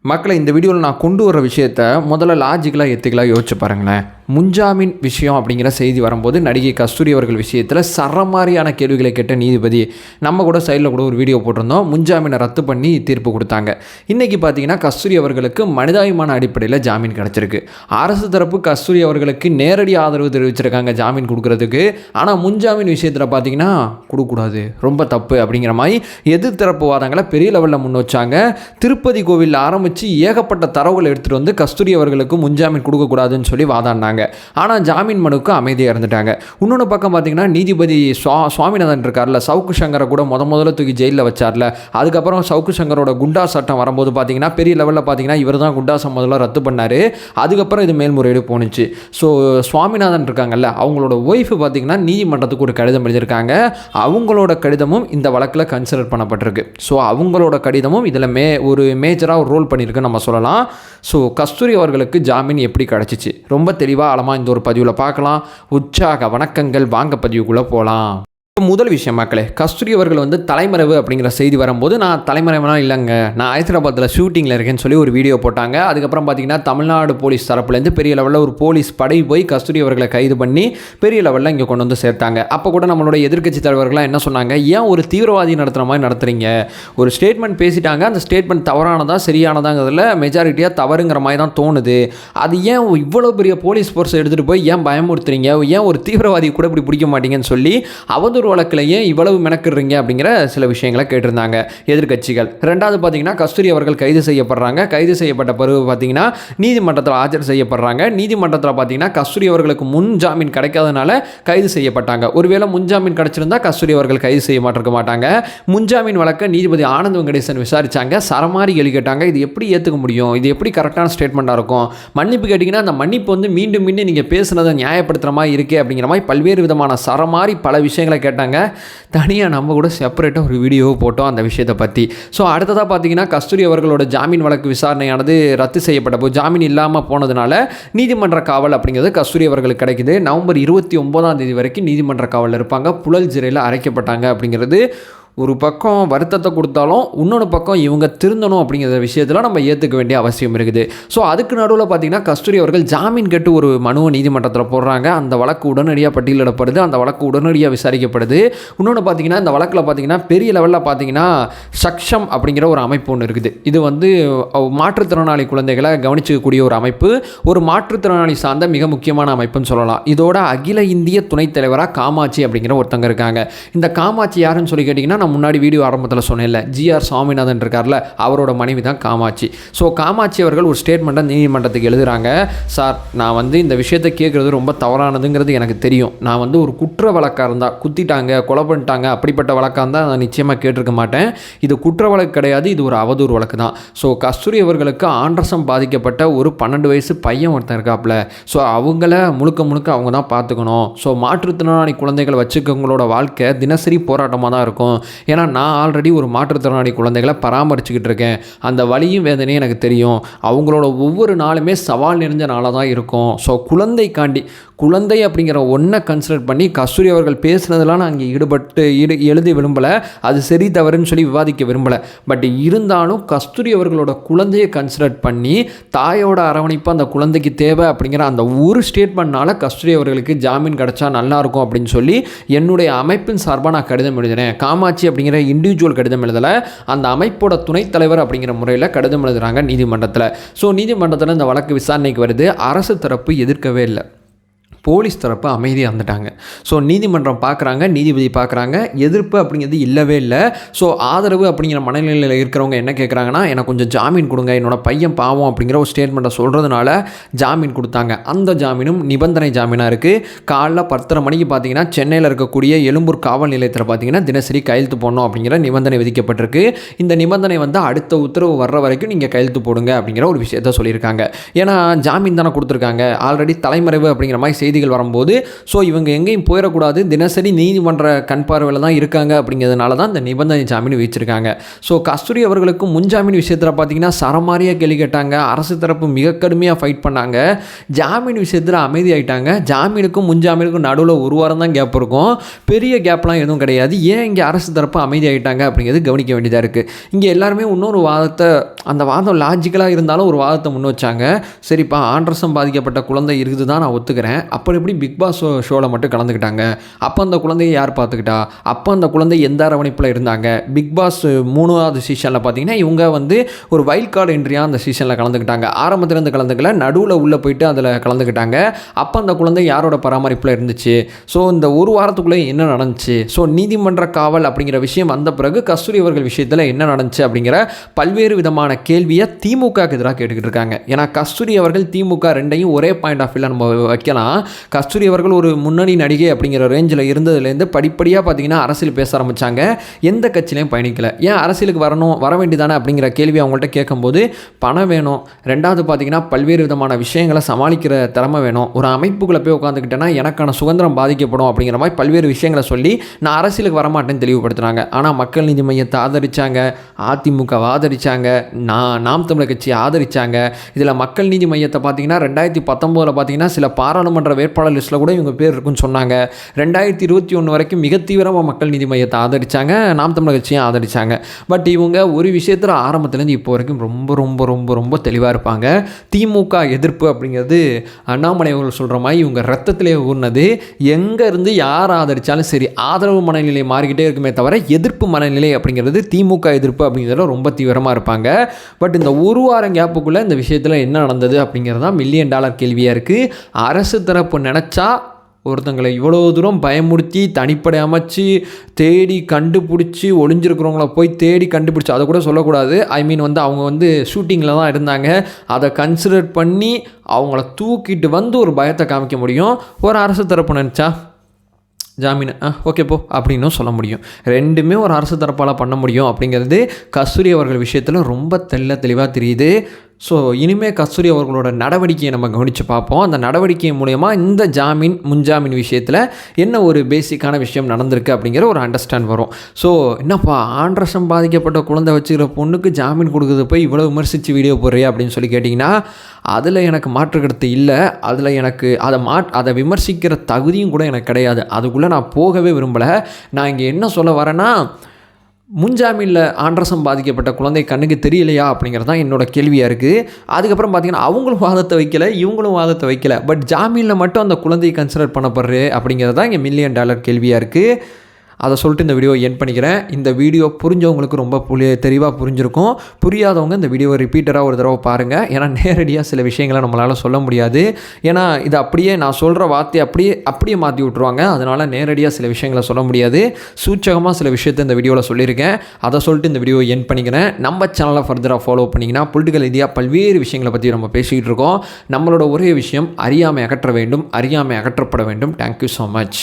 மக்களை இந்த வீடியோவில் நான் கொண்டு வர விஷயத்த முதல்ல லாஜிக்கலாக எத்திக்கலாக யோசிச்சு பாருங்களேன். முன்ஜாமீன் விஷயம் அப்படிங்கிற செய்தி வரும்போது நடிகை கஸ்தூரி அவர்கள் விஷயத்தில் சரமாரியான கேள்விகளை கேட்ட நீதிபதி நம்ம கூட சைடில் கூட ஒரு வீடியோ போட்டிருந்தோம். முன்ஜாமீனை ரத்து பண்ணி தீர்ப்பு கொடுத்தாங்க. இன்றைக்கி பார்த்தீங்கன்னா கஸ்தூரி அவர்களுக்கு மனிதாபிமான அடிப்படையில் ஜாமீன் கிடச்சிருக்கு. அரசு தரப்பு கஸ்தூரி அவர்களுக்கு நேரடி ஆதரவு தெரிவிச்சிருக்காங்க ஜாமீன் கொடுக்கறதுக்கு. ஆனால் முன்ஜாமீன் விஷயத்தில் பார்த்தீங்கன்னா கொடுக்கக்கூடாது, ரொம்ப தப்பு அப்படிங்கிற மாதிரி எதிர்த்தரப்பு வாதங்களை பெரிய லெவலில் முன் வச்சாங்க. திருப்பதி கோவிலில் ஆரம்பித்து ஏகப்பட்ட தரவுகளை எடுத்துகிட்டு வந்து கஸ்தூரி அவர்களுக்கு முன்ஜாமீன் கொடுக்கக்கூடாதுன்னு சொல்லி வாதாடினாங்க. ஆனால் ஜாமீன் மனுக்கு அமைதியாக இருந்துட்டாங்க. இன்னொன்று பக்கம் பார்த்தீங்கன்னா நீதிபதி சுவாமிநாதன் இருக்கார்ல, சவுக்கு சங்கரை கூட முதல்ல தூக்கி ஜெயிலில் வச்சார்ல. அதுக்கப்புறம் சவுக்கு சங்கரோட குண்டா சட்டம் வரும்போது பார்த்தீங்கன்னா பெரிய லெவலில் பார்த்தீங்கன்னா இவர் தான் குண்டாசம் முதல்ல ரத்து பண்ணார். அதுக்கப்புறம் இது மேல்முறையீடு போணுச்சு. ஸோ சுவாமிநாதன் இருக்காங்கல்ல, அவங்களோட ஒய்ஃபு பார்த்தீங்கன்னா நீதிமன்றத்துக்கு ஒரு கடிதம் எழுதியிருக்காங்க. அவங்களோட கடிதமும் இந்த வழக்கில் கன்சிடர் பண்ணப்பட்டிருக்கு. ஸோ அவங்களோட கடிதமும் இதில் ஒரு மேஜராக ஒரு ரோல் பண்ணியிருக்கு நம்ம சொல்லலாம். ஸோ கஸ்தூரி அவர்களுக்கு ஜாமீன் எப்படி கிடச்சிச்சு ரொம்ப தெளிவாக ஆழமாக இந்த ஒரு பதிவில் பார்க்கலாம். உற்சாக வணக்கங்கள், வாங்க பதிவுக்குள்ளே போகலாம். முதல் விஷயம் மக்களே, கஸ்தூரி அவர்கள் தலைமறைவு அப்படிங்கிற செய்தி வரும்போது நான் தலைமறைவெலாம் இல்லைங்க, நான் ஹைதராபாத்தில் ஷூட்டிங்கில் இருக்கேன்னு சொல்லி ஒரு வீடியோ போட்டாங்க. அதுக்கப்புறம் பார்த்தீங்கன்னா தமிழ்நாடு போலீஸ் தரப்புலேருந்து பெரிய லெவலில் ஒரு போலீஸ் படை போய் கஸ்தூரி அவர்களை கைது பண்ணி பெரிய லெவலில் இங்கே கொண்டு வந்து சேர்த்தாங்க. அப்போ கூட நம்மளோட எதிர்க்கட்சி தலைவர்கள்லாம் என்ன சொன்னாங்க, ஏன் ஒரு தீவிரவாதி நடத்துகிற மாதிரி நடத்துகிறீங்க, ஒரு ஸ்டேட்மெண்ட் பேசிட்டாங்க, அந்த ஸ்டேட்மெண்ட் தவறானதா சரியானதாங்கிறதுல மெஜாரிட்டியாக தவறுங்கிற மாதிரி தான் தோணுது, அது ஏன் இவ்வளோ பெரிய போலீஸ் ஃபோர்ஸை எடுத்துகிட்டு போய் ஏன் பயமுறுத்துறீங்க, ஏன் ஒரு தீவிரவாதி கூட இப்படி பிடிக்க மாட்டீங்கன்னு சொல்லி அவதூறு வழக்கிலேயே இவ்வளவு மெனக்கிடுறீங்க அப்படிங்கிற சில விஷயங்களை கேட்டிருந்தாங்க எதிர்க்கட்சிகள். ரெண்டாவது பார்த்தீங்கன்னா கஸ்தூரி அவர்கள் கைது செய்யப்படுறாங்க. கைது செய்யப்பட்ட பிறகு பார்த்தீங்கன்னா நீதிமன்றத்தில் ஆஜர் செய்யப்படுறாங்க. நீதிமன்றத்தில் பார்த்தீங்கன்னா கஸ்தூரி அவர்களுக்கு முன் ஜாமீன் கிடைக்காதனால கைது செய்யப்பட்டாங்க. ஒருவேளை முன்ஜாமீன் கிடைச்சிருந்தா கஸ்தூரி அவர்கள் கைது செய்யப்பட்டிருக்க மாட்டாங்க. முன்ஜாமீன் வழக்கை நீதிபதி ஆனந்த் வெங்கடேசன் விசாரிச்சாங்க. சரமாரி கேள்வி கேட்டாங்க. இது எப்படி ஏற்றுக்க முடியும், இது எப்படி கரெக்டான ஸ்டேட்மெண்ட்டாக இருக்கும், மன்னிப்பு கேட்டிங்கன்னா அந்த மன்னிப்பு மீண்டும் மீண்டும் நீங்கள் பேசுனதை நியாயப்படுத்துகிற மாதிரி இருக்கே அப்படிங்கிற மாதிரி பல்வேறு விதமான சரமாரி பல விஷயங்களை கேட்டாங்க. தனியாக நம்ம கூட செப்பரேட்டாக ஒரு வீடியோவை போட்டோம் அந்த விஷயத்தை பற்றி. ஸோ அடுத்ததாக பார்த்தீங்கன்னா கஸ்தூரி அவர்களோட ஜாமீன் வழக்கு விசாரணையானது ரத்து செய்யப்பட்டப்போ ஜாமீன் இல்லாமல் போனதுனால நீதிமன்ற காவல் அப்படிங்கிறது கஸ்தூரி அவர்களுக்கு கிடைக்குது. நவம்பர் 29 வரைக்கும் நீதிமன்ற காவலில் இருப்பாங்க. புழல் சிறையில் அடைக்கப்பட்டாங்க அப்படிங்கிறது ஒரு பக்கம் வருத்தத்தை கொடுத்தாலும் இன்னொன்று பக்கம் இவங்க திருந்தணும் அப்படிங்கிற விஷயத்தில் நம்ம ஏற்றுக்க வேண்டிய அவசியம் இருக்குது. ஸோ அதுக்கு நடுவில் பார்த்திங்கன்னா கஸ்தூரி அவர்கள் ஜாமீன் கேட்டு ஒரு மனுவை நீதிமன்றத்தில் போடுறாங்க. அந்த வழக்கு உடனடியாக பட்டியலிடப்படுது, அந்த வழக்கு உடனடியாக விசாரிக்கப்படுது. இன்னொன்று பார்த்திங்கன்னா இந்த வழக்கில் பார்த்திங்கன்னா பெரிய லெவலில் பார்த்திங்கன்னா சக்ஷம் அப்படிங்கிற ஒரு அமைப்பு ஒன்று இருக்குது. இது மாற்றுத்திறனாளி குழந்தைகளை கவனிச்சிக்கக்கூடிய ஒரு அமைப்பு, ஒரு மாற்றுத்திறனாளி சார்ந்த மிக முக்கியமான அமைப்புன்னு சொல்லலாம். இதோட அகில இந்திய துணைத் தலைவராக காமாட்சி அப்படிங்கிற ஒருத்தங்க இருக்காங்க. இந்த காமாட்சி யாருன்னு சொல்லி கேட்டிங்கன்னா நான் முன்னாடி வீடியோ ஆரம்பத்தில் சொன்னேன்ல, ஜிஆர் சுவாமிநாதன் இருக்கார்ல, அவரோட மனைவி தான் காமாட்சி. ஸோ காமாட்சி அவர்கள் ஒரு ஸ்டேட்மெண்ட்டை நீதிமன்றத்துக்கு எழுதுகிறாங்க. சார், நான் இந்த விஷயத்தை கேட்குறது ரொம்ப தவறானதுங்கிறது எனக்கு தெரியும். நான் ஒரு குற்ற வழக்காக இருந்தால், குத்திட்டாங்க கொலை பண்ணிட்டாங்க அப்படிப்பட்ட வழக்காக இருந்தால் நான் நிச்சயமாக கேட்டிருக்க மாட்டேன். இது குற்ற வழக்கு கிடையாது, இது ஒரு அவதூறு வழக்கு தான். ஸோ கஸ்தூரி அவர்களுக்கு ஆண்ட்ரசம் பாதிக்கப்பட்ட ஒரு 12 வயசு பையன் ஒருத்தன் இருக்காப்புல. ஸோ அவங்கள முழுக்க அவங்க தான் பார்த்துக்கணும். ஸோ மாற்றுத்திறனாளி குழந்தைகள் வச்சுக்கவங்களோட வாழ்க்கை தினசரி போராட்டமாக தான் இருக்கும். ஏன்னா நான் ஆல்ரெடி ஒரு மாற்றுத்திறனாளி குழந்தைகளை பராமரிச்சுக்கிட்டு இருக்கேன். அந்த வலியும் வேதனையும் எனக்கு தெரியும். அவங்களோட ஒவ்வொரு நாளுமே சவால் நிறைஞ்ச நாளாக தான் இருக்கும். ஸோ குழந்தை அப்படிங்கிற ஒன்றை கன்சிடர் பண்ணி கஸ்தூரி அவர்கள் பேசுனதெல்லாம் நான் இங்கே எழுதி விரும்பலை, அது சரி தவறுன்னு சொல்லி விவாதிக்க விரும்பலை. பட் இருந்தாலும் கஸ்தூரி அவர்களோட குழந்தையை கன்சிடர் பண்ணி தாயோட அரவணைப்பு அந்த குழந்தைக்கு தேவை அப்படிங்கிற அந்த ஒரு ஸ்டேட்மெண்ட்னால கஸ்தூரி அவர்களுக்கு ஜாமீன் கிடச்சா நல்லாயிருக்கும் அப்படின்னு சொல்லி என்னுடைய அமைப்பின் சார்பாக நான் கடிதம் எழுதினேன். காமாட்சி அப்படிங்கிற இண்டிவிஜுவல் கடிதம் எழுதலை, அந்த அமைப்போட துணைத் தலைவர் அப்படிங்கிற முறையில் கடிதம் எழுதுகிறாங்க நீதிமன்றத்தில். ஸோ நீதிமன்றத்தில் இந்த வழக்கு விசாரணைக்கு வருது. அரசு தரப்பு எதிர்க்கவே இல்லை, போலீஸ் தரப்பு அமைதியாக இருந்துட்டாங்க. ஸோ நீதிமன்றம் பார்க்குறாங்க, நீதிபதி பார்க்குறாங்க, எதிர்ப்பு அப்படிங்கிறது இல்லவே இல்லை. ஸோ ஆதரவு அப்படிங்கிற மனநிலையில் இருக்கிறவங்க என்ன கேட்குறாங்கன்னா, எனக்கு கொஞ்சம் ஜாமீன் கொடுங்க, என்னோட பையன் பாவம் அப்படிங்கிற ஒரு ஸ்டேட்மெண்ட்டை சொல்கிறதுனால ஜாமீன் கொடுத்தாங்க. அந்த ஜாமீனும் நிபந்தனை ஜாமீனாக இருக்குது. காலைல 10:30 மணிக்கு பார்த்தீங்கன்னா சென்னையில் இருக்கக்கூடிய எழும்பூர் காவல் நிலையத்தில் பார்த்தீங்கன்னா தினசரி கையெழுத்து போடணும் அப்படிங்கிற நிபந்தனை விதிக்கப்பட்டிருக்கு. இந்த நிபந்தனை அடுத்த உத்தரவு வர்ற வரைக்கும் நீங்கள் கையெழுத்து போடுங்க அப்படிங்கிற ஒரு விஷயத்த சொல்லியிருக்காங்க. ஏன்னா ஜாமீன் தானே கொடுத்துருக்காங்க, ஆல்ரெடி தலைமறைவு அப்படிங்கிற மாதிரி செய்திகள் வரும்போது ஸோ இவங்க எங்கேயும் போயிடக்கூடாது, தினசரி நீதிமன்ற கண் பார்வையில் தான் இருக்காங்க அப்படிங்கிறதுனால தான் இந்த நிபந்தனை ஜாமீன் விதிச்சிருக்காங்க. ஸோ கஸ்தூரி அவர்களுக்கு முன்ஜாமீன் விஷயத்தில் பார்த்தீங்கன்னா சரமாரியாக கேள்வி கேட்டாங்க, அரசு தரப்பு மிக கடுமையாக ஃபைட் பண்ணாங்க. ஜாமீன் விஷயத்தில் அமைதியாயிட்டாங்க. ஜாமீனுக்கும் முன்ஜாமீனுக்கும் நடுவில் ஒரு வாரம் தான் கேப் இருக்கும், பெரிய கேப்லாம் எதுவும் கிடையாது. ஏன் இங்கே அரசு தரப்பு அமைதியாயிட்டாங்க அப்படிங்கிறது கவனிக்க வேண்டியதாக இருக்குது. இங்கே எல்லாருமே இன்னொரு வாதத்தை, அந்த வாதம் லாஜிக்கலாக இருந்தாலும் ஒரு வாதத்தை முன் வச்சாங்க. சரிப்பா, ஆண்ட்ரஸம் பாதிக்கப்பட்ட குழந்தை இருக்குது தான் நான் ஒத்துக்கிறேன், அப்போ எப்படி பிக் பாஸ் ஷோவில் மட்டும் கலந்துக்கிட்டாங்க, அப்போ அந்த குழந்தையை யார் பார்த்துக்கிட்டா, அப்போ அந்த குழந்தை எந்த அரவணைப்பில் இருந்தாங்க? பிக் பாஸ் 3வது சீசனில் பார்த்தீங்கன்னா இவங்க வந்து ஒரு வைல்ட் கார்டு என்ட்ரியாக அந்த சீசனில் கலந்துக்கிட்டாங்க. ஆரம்பத்திலேருந்து கலந்துக்கல, நடுவில் உள்ளே போயிட்டு அதில் கலந்துக்கிட்டாங்க. அப்போ அந்த குழந்தை யாரோட பராமரிப்பில் இருந்துச்சு? ஸோ இந்த ஒரு வாரத்துக்குள்ளே என்ன நடந்துச்சு? ஸோ நீதிமன்ற காவல் அப்படிங்கிற விஷயம் வந்த பிறகு கஸ்தூரி அவர்கள் விஷயத்தில் என்ன நடந்துச்சு அப்படிங்கிற பல்வேறு விதமான கேள்வியை திமுகவுக்கு எதிராக கேட்டுக்கிட்டு இருக்காங்க. ஏன்னா கஸ்தூரி அவர்கள் திமுக ரெண்டையும் ஒரே பாயிண்ட் ஆஃப் வியூவில் நம்ம வைக்கலாம். கஸ்தூரி அவர்கள் ஒரு முன்னணி நடிகை அப்படிங்கிற ரேஞ்சில் இருந்ததுலேருந்து படிப்படியாக பார்த்தீங்கன்னா அரசியல் பேச ஆரம்பித்தாங்க. எந்த கட்சியிலையும் பயணிக்கலை. ஏன் அரசியலுக்கு வர வேண்டியதானே அப்படிங்கிற கேள்வி அவங்கள்ட்ட கேட்கும்போது பணம் வேணும், ரெண்டாவது பார்த்தீங்கன்னா பல்வேறு விதமான விஷயங்களை சமாளிக்கிற திறமை வேணும், ஒரு அமைப்புக்குள்ளே போய் உட்காந்துக்கிட்டேன்னா எனக்கான சுதந்திரம் பாதிக்கப்படும் அப்படிங்கிற மாதிரி பல்வேறு விஷயங்களை சொல்லி நான் அரசியலுக்கு வரமாட்டேன்னு தெளிவுபடுத்துகிறாங்க. ஆனால் மக்கள் நீதி மையத்தை ஆதரித்தாங்க, அதிமுகவை ஆதரித்தாங்க, நாம் தமிழர் கட்சியை ஆதரித்தாங்க. இதில் மக்கள் நீதி மையத்தை பார்த்தீங்கன்னா 2019 பார்த்தீங்கன்னா சில பாராளுமன்ற வேட்பாளர் லிஸ்ட்டில் கூட இவங்க பேர் இருக்குன்னு சொன்னாங்க. 2021 வரைக்கும் மிக தீவிரமாக மக்கள் நீதி மையத்தை ஆதரித்தாங்க, நாம் தமிழர் கட்சியை ஆதரித்தாங்க. பட் இவங்க ஒரு விஷயத்தில் ஆரம்பத்துலேருந்து இப்போ வரைக்கும் ரொம்ப ரொம்ப ரொம்ப ரொம்ப தெளிவாக இருப்பாங்க. திமுக எதிர்ப்பு அப்படிங்கிறது அண்ணாமலை அவர்கள் சொல்கிற மாதிரி இவங்க ரத்தத்திலே ஊர்னது. எங்கே இருந்து யார் ஆதரித்தாலும் சரி ஆதரவு மனநிலை மாறிக்கிட்டே இருக்குமே தவிர எதிர்ப்பு மனநிலை அப்படிங்கிறது திமுக எதிர்ப்பு அப்படிங்கிறதுல ரொம்ப தீவிரமாக இருப்பாங்க. பட் இந்த ஒரு வாரம் கேப்புக்குள்ளே இந்த விஷயத்தில் என்ன நடந்தது அப்படிங்கிறது தான் $1 மில்லியன் கேள்வியாக இருக்குது. அரசு தரப்பு நினச்சா ஒருத்தங்களை இவ்வளோ தூரம் பயமுறுத்தி தனிப்படை அமைச்சு தேடி கண்டுபிடிச்சி ஒளிஞ்சிருக்கிறவங்கள போய் தேடி கண்டுபிடிச்சி, அதை கூட சொல்லக்கூடாது, வந்து அவங்க வந்து ஷூட்டிங்கில் தான் இருந்தாங்க, அதை கன்சிடர் பண்ணி அவங்கள தூக்கிட்டு வந்து ஒரு பயத்தை காமிக்க முடியும். ஒரு அரசு தரப்பு நினச்சா ஜாமீன் ஓகே போ அப்படின்னும் சொல்ல முடியும். ரெண்டுமே ஒரு அரசு தரப்பால் பண்ண முடியும் அப்படிங்கிறது கஸ்தூரி அவர்கள் விஷயத்தில் ரொம்ப தெளிவாக தெரியுது. ஸோ இனிமேல் கஸ்தூரி அவர்களோட நடவடிக்கையை நம்ம கவனித்து பார்ப்போம். அந்த நடவடிக்கை மூலயமா இந்த முன்ஜாமீன் விஷயத்தில் என்ன ஒரு பேசிக்கான விஷயம் நடந்திருக்கு அப்படிங்கிற ஒரு அண்டர்ஸ்டாண்ட் வரும். ஸோ என்னப்பா, ஆண்ட்ரஸம் பாதிக்கப்பட்ட குழந்தை வச்சுக்கிற பொண்ணுக்கு ஜாமீன் கொடுக்குறது போய் இவ்வளோ விமர்சித்து வீடியோ போடுறியா அப்படின்னு சொல்லி கேட்டிங்கன்னா அதில் எனக்கு மாற்று கருத்து இல்லை. அதில் எனக்கு அதை விமர்சிக்கிற தகுதியும் கூட எனக்கு கிடையாது. அதுக்குள்ளே நான் போகவே விரும்பலை. நான் இங்கே என்ன சொல்ல வரேன்னா, முன்ஜாமீனில் ஆண்ட்ரஸம் பாதிக்கப்பட்ட குழந்தை கண்ணுக்கு தெரியலையா அப்படிங்கிறது தான் என்னோட கேள்வியாக இருக்குது. அதுக்கப்புறம் பார்த்திங்கன்னா அவங்களும் வாதத்தை வைக்கலை, இவங்களும் வாதத்தை வைக்கலை. பட் ஜாமீனில் மட்டும் அந்த குழந்தையை கன்சிடர் பண்ணப்படுறது அப்படிங்கிறது தான் இங்கே $1 மில்லியன் கேள்வியாக இருக்குது. அதை சொல்லிட்டு இந்த வீடியோ எண்ட் பண்ணிக்கிறேன். இந்த வீடியோ புரிஞ்சவங்களுக்கு ரொம்ப தெளிவாக புரிஞ்சிருக்கும். புரியாதவங்க இந்த வீடியோவை ரிப்பீட்டராக ஒரு தடவை பாருங்கள். ஏன்னா நேரடியாக சில விஷயங்களை நம்மளால் சொல்ல முடியாது. ஏன்னா இது அப்படியே நான் சொல்கிற வார்த்தையை அப்படியே மாற்றி விட்ருவாங்க. அதனால் நேரடியாக சில விஷயங்களை சொல்ல முடியாது. சூச்சகமாக சில விஷயத்தை இந்த வீடியோவில் சொல்லியிருக்கேன். அதை சொல்லிட்டு இந்த வீடியோவை எண்ட் பண்ணிக்கிறேன். நம்ம சேனலை ஃபர்தராக ஃபாலோ பண்ணிங்கன்னா பொலிட்டிக்கல் ரீதியாக பல்வேறு விஷயங்களை பற்றி நம்ம பேசிக்கிட்டு இருக்கோம். நம்மளோட ஒரே விஷயம், அறியாமை அகற்ற வேண்டும், அறியாமை அகற்றப்பட வேண்டும். Thank you so much.